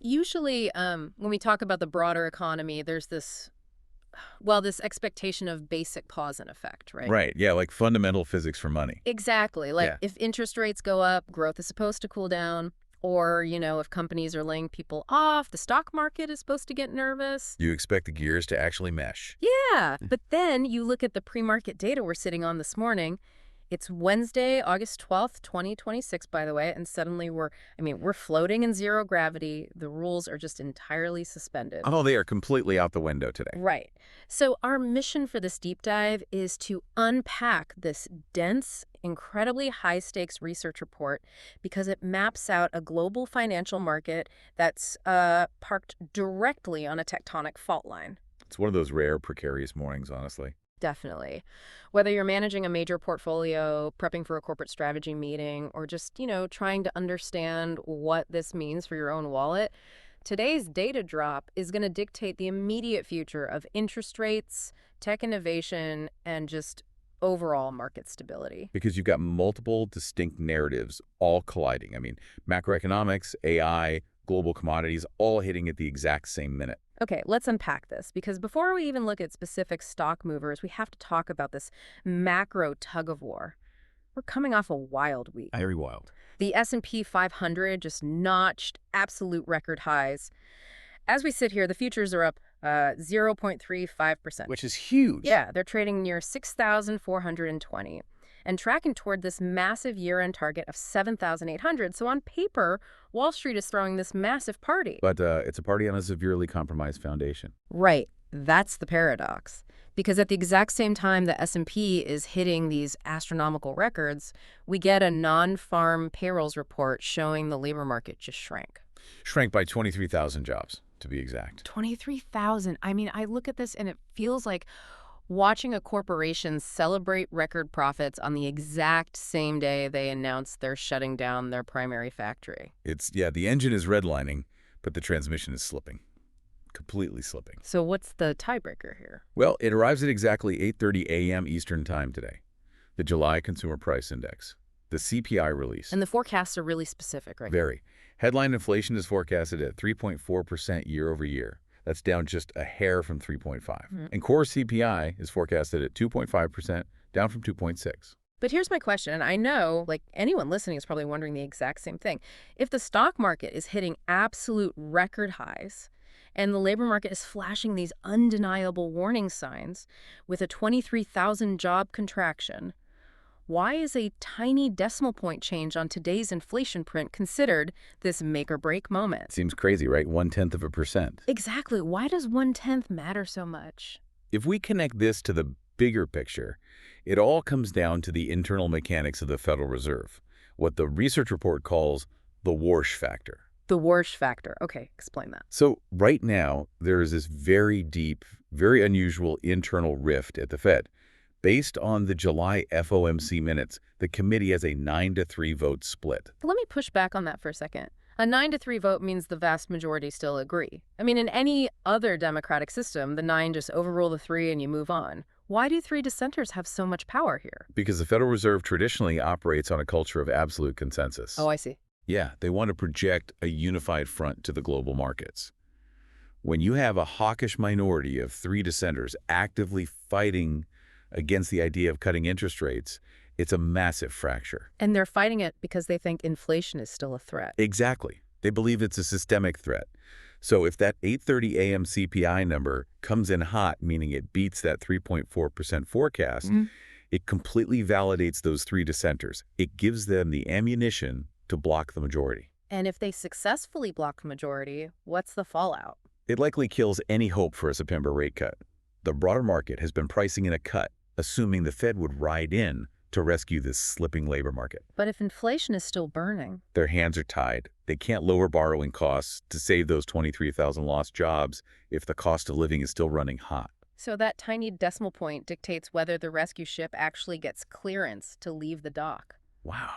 Usually, when we talk about the broader economy, there's this expectation of basic pause and effect, right? Right, yeah, like fundamental physics for money. Exactly. Like Yeah. if interest rates go up, growth is supposed to cool down. Or, if companies are laying people off, the stock market is supposed to get nervous. You expect the gears to actually mesh. Yeah. But then you look at the pre-market data we're sitting on this morning. It's Wednesday, August 12th, 2026, by the way, and suddenly we're floating in zero gravity. The rules are just entirely suspended. Oh, they are completely out the window today. Right. So our mission for this deep dive is to unpack this dense, incredibly high-stakes research report because it maps out a global financial market that's parked directly on a tectonic fault line. It's one of those rare, precarious mornings, honestly. Definitely. Whether you're managing a major portfolio, prepping for a corporate strategy meeting, or just, trying to understand what this means for your own wallet, today's data drop is going to dictate the immediate future of interest rates, tech innovation, and just overall market stability. Because you've got multiple distinct narratives all colliding. Macroeconomics, AI, global commodities, all hitting at the exact same minute. Okay, let's unpack this, because before we even look at specific stock movers, we have to talk about this macro tug-of-war. We're coming off a wild week. Very wild. The S&P 500 just notched absolute record highs. As we sit here, the futures are up 0.35%. Which is huge. Yeah, they're trading near 6,420 and tracking toward this massive year-end target of 7,800. So on paper, Wall Street is throwing this massive party. But it's a party on a severely compromised foundation. Right. That's the paradox. Because at the exact same time the S&P is hitting these astronomical records, we get a non-farm payrolls report showing the labor market just shrank. Shrank by 23,000 jobs, to be exact. 23,000. I look at this and it feels like watching a corporation celebrate record profits on the exact same day they announce they're shutting down their primary factory. The engine is redlining, but the transmission is slipping. Completely slipping. So what's the tiebreaker here? Well, it arrives at exactly 8:30 a.m. Eastern Time today. The July Consumer Price Index, the CPI release. And the forecasts are really specific, right? Very. Headline inflation is forecasted at 3.4% year over year. That's down just a hair from 3.5. And core CPI is forecasted at 2.5%, down from 2.6. But here's my question, and I know, anyone listening is probably wondering the exact same thing. If the stock market is hitting absolute record highs, and the labor market is flashing these undeniable warning signs with a 23,000 job contraction, why is a tiny decimal point change on today's inflation print considered this make-or-break moment? Seems crazy, right? 0.1%. Exactly. Why does 1/10 matter so much? If we connect this to the bigger picture, it all comes down to the internal mechanics of the Federal Reserve, what the research report calls the Warsh factor. The Warsh factor. Okay, explain that. So right now, there is this very deep, very unusual internal rift at the Fed. Based on the July FOMC minutes, the committee has a 9-3 vote split. Let me push back on that for a second. A 9-3 vote means the vast majority still agree. In any other democratic system, the 9 just overrule the 3 and you move on. Why do 3 dissenters have so much power here? Because the Federal Reserve traditionally operates on a culture of absolute consensus. Oh, I see. Yeah, they want to project a unified front to the global markets. When you have a hawkish minority of 3 dissenters actively fighting against the idea of cutting interest rates, it's a massive fracture. And they're fighting it because they think inflation is still a threat. Exactly. They believe it's a systemic threat. So if that 8:30 a.m. CPI number comes in hot, meaning it beats that 3.4% forecast, it completely validates those 3 dissenters. It gives them the ammunition to block the majority. And if they successfully block the majority, what's the fallout? It likely kills any hope for a September rate cut. The broader market has been pricing in a cut, assuming the Fed would ride in to rescue this slipping labor market. But if inflation is still burning? Their hands are tied. They can't lower borrowing costs to save those 23,000 lost jobs if the cost of living is still running hot. So that tiny decimal point dictates whether the rescue ship actually gets clearance to leave the dock. Wow.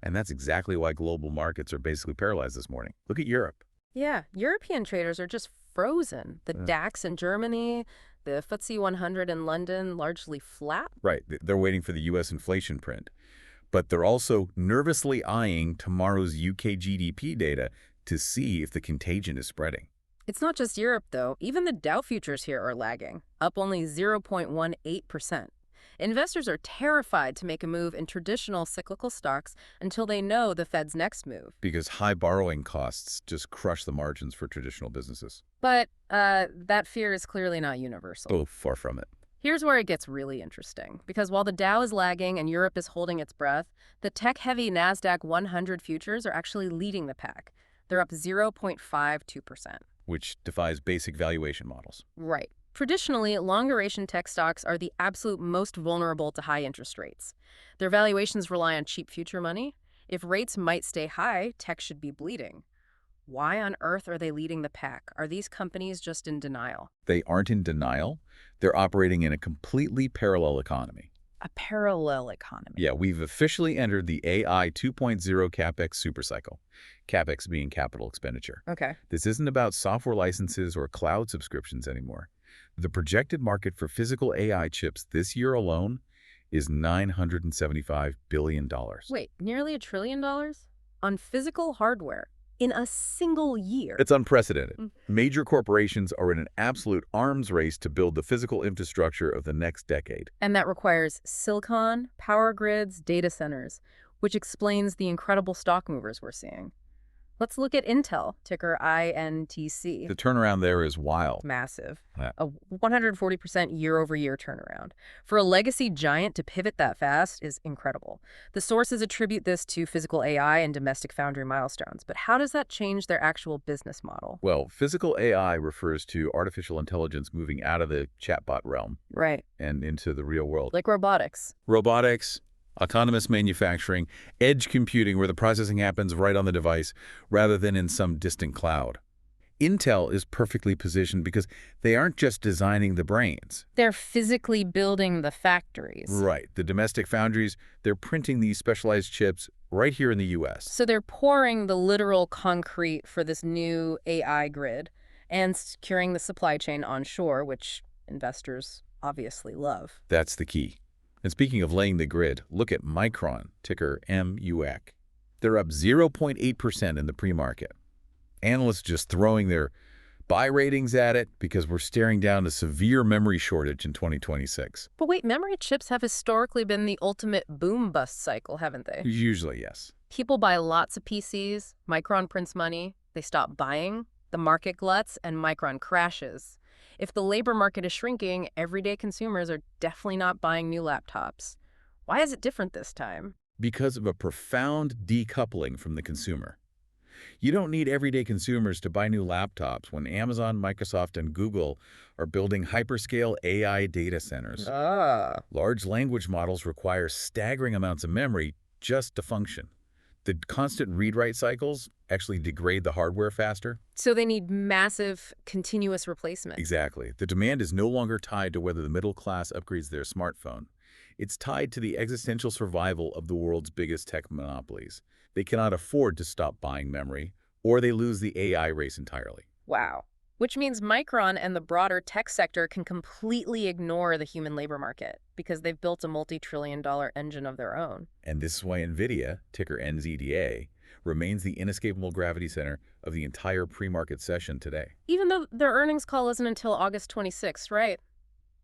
And that's exactly why global markets are basically paralyzed this morning. Look at Europe. Yeah, European traders are just frozen. The DAX in Germany, the FTSE 100 in London, largely flat. Right. They're waiting for the U.S. inflation print. But they're also nervously eyeing tomorrow's UK GDP data to see if the contagion is spreading. It's not just Europe, though. Even the Dow futures here are lagging, up only 0.18%. Investors are terrified to make a move in traditional cyclical stocks until they know the Fed's next move. Because high borrowing costs just crush the margins for traditional businesses. But that fear is clearly not universal. Oh, far from it. Here's where it gets really interesting, because while the Dow is lagging and Europe is holding its breath, the tech-heavy Nasdaq 100 futures are actually leading the pack. They're up 0.52%. Which defies basic valuation models. Right. Traditionally, long-duration tech stocks are the absolute most vulnerable to high interest rates. Their valuations rely on cheap future money. If rates might stay high, tech should be bleeding. Why on earth are they leading the pack? Are these companies just in denial? They aren't in denial. They're operating in a completely parallel economy. A parallel economy. Yeah, we've officially entered the AI 2.0 Capex supercycle. Capex being capital expenditure. Okay. This isn't about software licenses or cloud subscriptions anymore. The projected market for physical AI chips this year alone is $975 billion. Wait, nearly $1 trillion? On physical hardware? In a single year? It's unprecedented. Major corporations are in an absolute arms race to build the physical infrastructure of the next decade. And that requires silicon, power grids, data centers, which explains the incredible stock movers we're seeing. Let's look at Intel, ticker INTC. The turnaround there is wild. Massive. Yeah. A 140% year-over-year turnaround. For a legacy giant to pivot that fast is incredible. The sources attribute this to physical AI and domestic foundry milestones. But how does that change their actual business model? Well, physical AI refers to artificial intelligence moving out of the chatbot realm. Right. And into the real world. Like robotics. Robotics, autonomous manufacturing, edge computing where the processing happens right on the device rather than in some distant cloud. Intel is perfectly positioned because they aren't just designing the brains. They're physically building the factories. Right. The domestic foundries, they're printing these specialized chips right here in the U.S. So they're pouring the literal concrete for this new AI grid and securing the supply chain onshore, which investors obviously love. That's the key. And speaking of laying the grid, look at Micron, ticker MUX. They're up 0.8% in the pre-market. Analysts just throwing their buy ratings at it because we're staring down a severe memory shortage in 2026. But wait, memory chips have historically been the ultimate boom-bust cycle, haven't they? Usually, yes. People buy lots of PCs, Micron prints money, they stop buying, the market gluts, and Micron crashes. If the labor market is shrinking, everyday consumers are definitely not buying new laptops. Why is it different this time? Because of a profound decoupling from the consumer. You don't need everyday consumers to buy new laptops when Amazon, Microsoft, and Google are building hyperscale AI data centers. Large language models require staggering amounts of memory just to function. The constant read-write cycles actually degrade the hardware faster. So they need massive, continuous replacement. Exactly. The demand is no longer tied to whether the middle class upgrades their smartphone. It's tied to the existential survival of the world's biggest tech monopolies. They cannot afford to stop buying memory, or they lose the AI race entirely. Wow. Which means Micron and the broader tech sector can completely ignore the human labor market because they've built a multi-trillion-dollar engine of their own. And this is why NVIDIA, ticker NZDA, remains the inescapable gravity center of the entire pre-market session today. Even though their earnings call isn't until August 26th, right?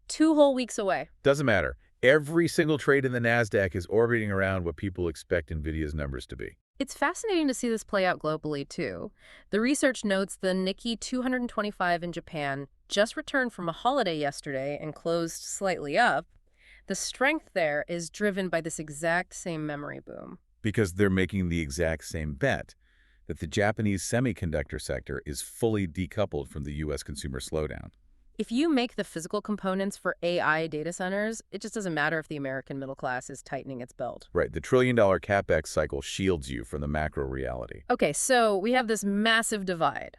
2 whole weeks away. Doesn't matter. Every single trade in the Nasdaq is orbiting around what people expect NVIDIA's numbers to be. It's fascinating to see this play out globally, too. The research notes the Nikkei 225 in Japan just returned from a holiday yesterday and closed slightly up. The strength there is driven by this exact same memory boom. Because they're making the exact same bet that the Japanese semiconductor sector is fully decoupled from the U.S. consumer slowdown. If you make the physical components for AI data centers, it just doesn't matter if the American middle class is tightening its belt. Right. The trillion-dollar Capex cycle shields you from the macro reality. Okay, so we have this massive divide.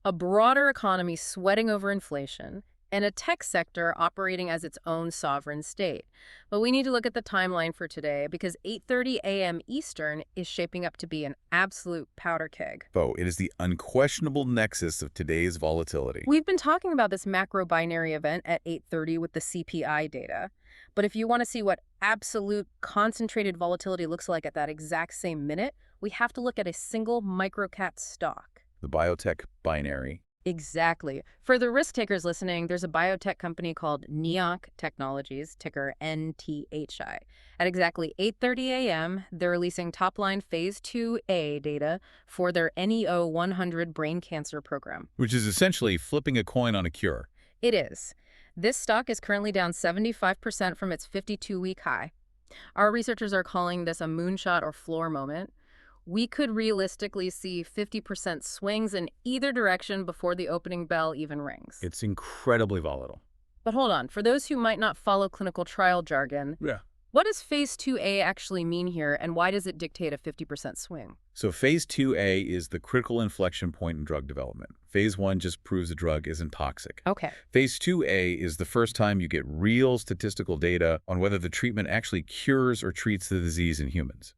A broader economy sweating over inflation, and a tech sector operating as its own sovereign state. But we need to look at the timeline for today because 8:30 a.m. Eastern is shaping up to be an absolute powder keg. Bo, it is the unquestionable nexus of today's volatility. We've been talking about this macro binary event at 8:30 with the CPI data. But if you want to see what absolute concentrated volatility looks like at that exact same minute, we have to look at a single microcap stock. the biotech binary. Exactly. For the risk takers listening, there's a biotech company called Neok Technologies, ticker NTHI. At exactly 8:30 a.m., they're releasing top-line Phase 2A data for their NEO 100 brain cancer program. Which is essentially flipping a coin on a cure. It is. This stock is currently down 75% from its 52-week high. Our researchers are calling this a moonshot or floor moment. We could realistically see 50% swings in either direction before the opening bell even rings. It's incredibly volatile. But hold on, for those who might not follow clinical trial jargon, Yeah. what does Phase 2A actually mean here, and why does it dictate a 50% swing? So Phase 2A is the critical inflection point in drug development. Phase 1 just proves a drug isn't toxic. Okay. Phase 2A is the first time you get real statistical data on whether the treatment actually cures or treats the disease in humans.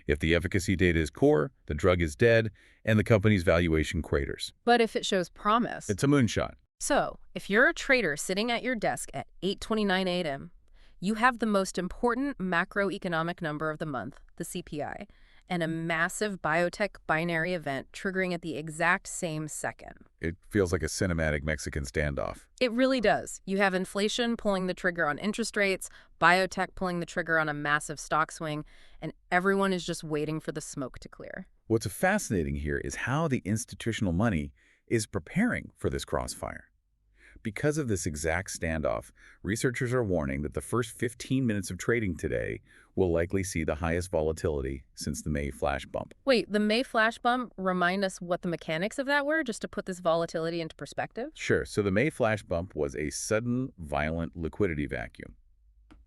If the efficacy data is poor, the drug is dead, and the company's valuation craters. But if it shows promise... It's a moonshot. So, if you're a trader sitting at your desk at 8:29 a.m., you have the most important macroeconomic number of the month, the CPI, and a massive biotech binary event triggering at the exact same second. It feels like a cinematic Mexican standoff. It really does. You have inflation pulling the trigger on interest rates, biotech pulling the trigger on a massive stock swing, and everyone is just waiting for the smoke to clear. What's fascinating here is how the institutional money is preparing for this crossfire. Because of this exact standoff, researchers are warning that the first 15 minutes of trading today will likely see the highest volatility since the May flash bump. Wait, the May flash bump, remind us what the mechanics of that were, just to put this volatility into perspective? Sure, so the May flash bump was a sudden, violent liquidity vacuum.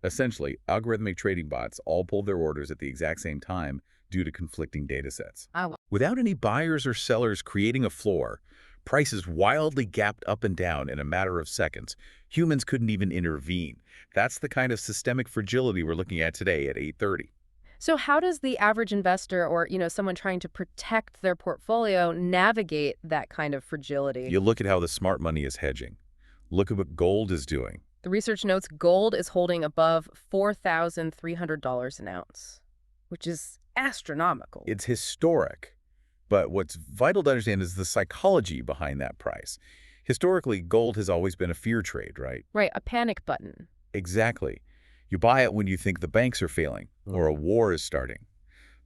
Essentially, algorithmic trading bots all pulled their orders at the exact same time due to conflicting data sets. Without any buyers or sellers creating a floor, prices wildly gapped up and down in a matter of seconds. Humans couldn't even intervene. That's the kind of systemic fragility we're looking at today at 8:30. So how does the average investor or, someone trying to protect their portfolio navigate that kind of fragility? You look at how the smart money is hedging. Look at what gold is doing. The research notes gold is holding above $4,300 an ounce, which is astronomical. It's historic. But what's vital to understand is the psychology behind that price. Historically, gold has always been a fear trade, right? Right, a panic button. Exactly. You buy it when you think the banks are failing or a war is starting.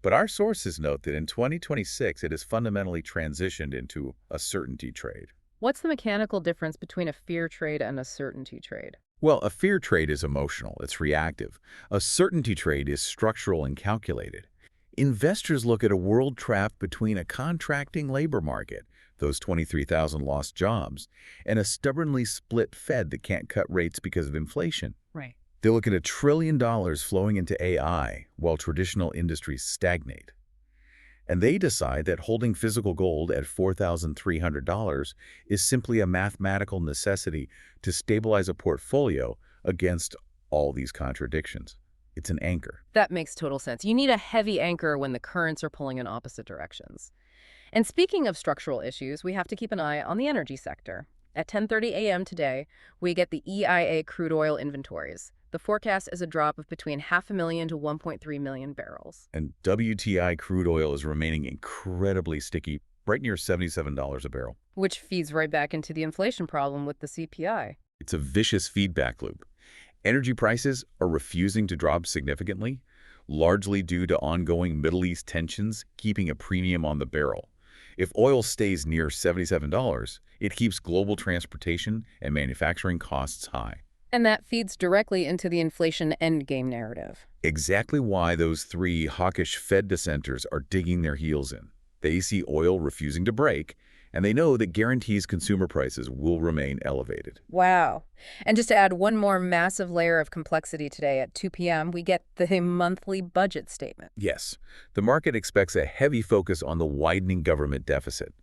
But our sources note that in 2026, it has fundamentally transitioned into a certainty trade. What's the mechanical difference between a fear trade and a certainty trade? Well, a fear trade is emotional. It's reactive. A certainty trade is structural and calculated. Investors look at a world trapped between a contracting labor market, those 23,000 lost jobs, and a stubbornly split Fed that can't cut rates because of inflation. Right. They look at $1 trillion flowing into AI while traditional industries stagnate. And they decide that holding physical gold at $4,300 is simply a mathematical necessity to stabilize a portfolio against all these contradictions. It's an anchor. That makes total sense. You need a heavy anchor when the currents are pulling in opposite directions. And speaking of structural issues, we have to keep an eye on the energy sector. At 10:30 a.m. today, we get the EIA crude oil inventories. The forecast is a drop of between 500,000 to 1.3 million barrels. And WTI crude oil is remaining incredibly sticky, right near $77 a barrel. Which feeds right back into the inflation problem with the CPI. It's a vicious feedback loop. Energy prices are refusing to drop significantly, largely due to ongoing Middle East tensions keeping a premium on the barrel. If oil stays near $77, it keeps global transportation and manufacturing costs high. And that feeds directly into the inflation endgame narrative. Exactly why those three hawkish Fed dissenters are digging their heels in. They see oil refusing to break, and they know that guarantees consumer prices will remain elevated. Wow. And just to add one more massive layer of complexity today at 2 p.m., we get the monthly budget statement. Yes, the market expects a heavy focus on the widening government deficit.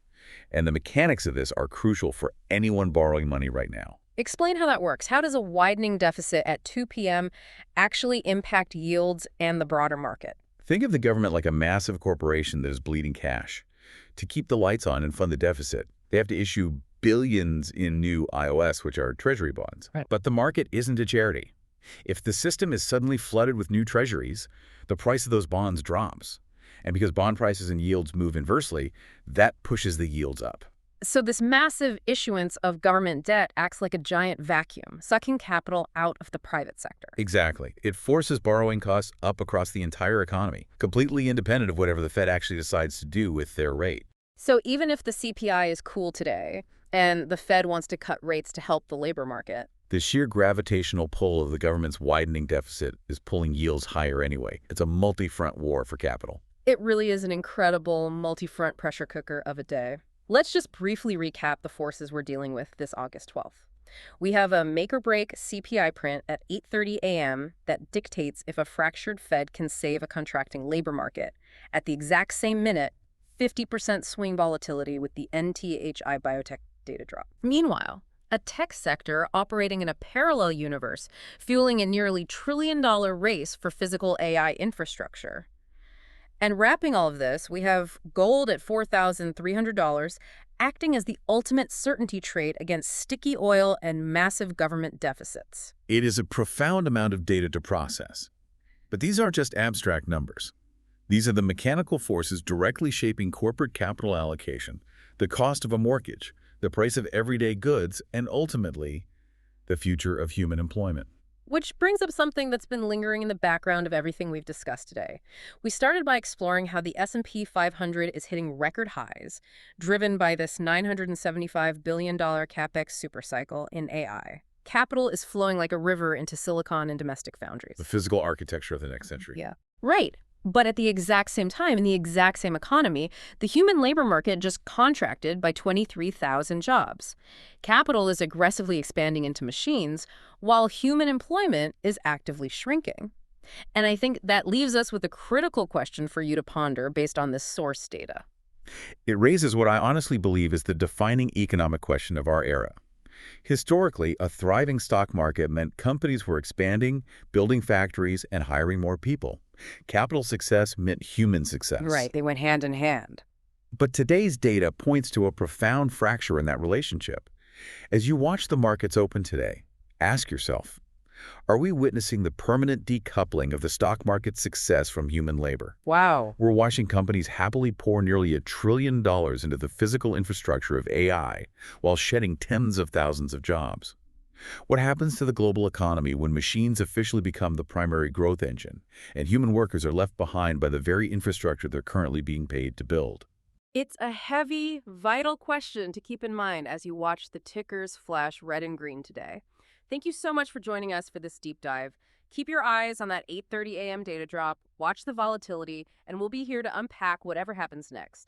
And the mechanics of this are crucial for anyone borrowing money right now. Explain how that works. How does a widening deficit at 2 p.m. actually impact yields and the broader market? Think of the government like a massive corporation that is bleeding cash. To keep the lights on and fund the deficit, they have to issue billions in new IOS, which are treasury bonds. Right. But the market isn't a charity. If the system is suddenly flooded with new treasuries, the price of those bonds drops. And because bond prices and yields move inversely, that pushes the yields up. So this massive issuance of government debt acts like a giant vacuum, sucking capital out of the private sector. Exactly. It forces borrowing costs up across the entire economy, completely independent of whatever the Fed actually decides to do with their rate. So even if the CPI is cool today, and the Fed wants to cut rates to help the labor market, The sheer gravitational pull of the government's widening deficit is pulling yields higher anyway. It's a multi-front war for capital. it really is an incredible multi-front pressure cooker of a day. Let's just briefly recap the forces we're dealing with this August 12th. We have a make-or-break CPI print at 8:30 a.m. that dictates if a fractured Fed can save a contracting labor market. At the exact same minute, 50% swing volatility with the NTHI Biotech data drop. Meanwhile, a tech sector operating in a parallel universe, fueling a nearly trillion-dollar race for physical AI infrastructure. And wrapping all of this, we have gold at $4,300, acting as the ultimate certainty trade against sticky oil and massive government deficits. It is a profound amount of data to process. But these aren't just abstract numbers. These are the mechanical forces directly shaping corporate capital allocation, the cost of a mortgage, the price of everyday goods, and ultimately, the future of human employment. Which brings up something that's been lingering in the background of everything we've discussed today. We started by exploring how the S&P 500 is hitting record highs, driven by this $975 billion Capex supercycle in AI. Capital is flowing like a river into silicon and domestic foundries. The physical architecture of the next century. Yeah. Right. But at the exact same time, in the exact same economy, the human labor market just contracted by 23,000 jobs. Capital is aggressively expanding into machines, while human employment is actively shrinking. And I think that leaves us with a critical question for you to ponder based on this source data. It raises what I honestly believe is the defining economic question of our era. Historically, a thriving stock market meant companies were expanding, building factories, and hiring more people. Capital success meant human success. Right, they went hand in hand. But today's data points to a profound fracture in that relationship. As you watch the markets open today, ask yourself, are we witnessing the permanent decoupling of the stock market's success from human labor? Wow. We're watching companies happily pour nearly $1 trillion into the physical infrastructure of AI while shedding tens of thousands of jobs. What happens to the global economy when machines officially become the primary growth engine and human workers are left behind by the very infrastructure they're currently being paid to build? It's a heavy, vital question to keep in mind as you watch the tickers flash red and green today. Thank you so much for joining us for this deep dive. Keep your eyes on that 8:30 a.m. data drop, watch the volatility, and we'll be here to unpack whatever happens next.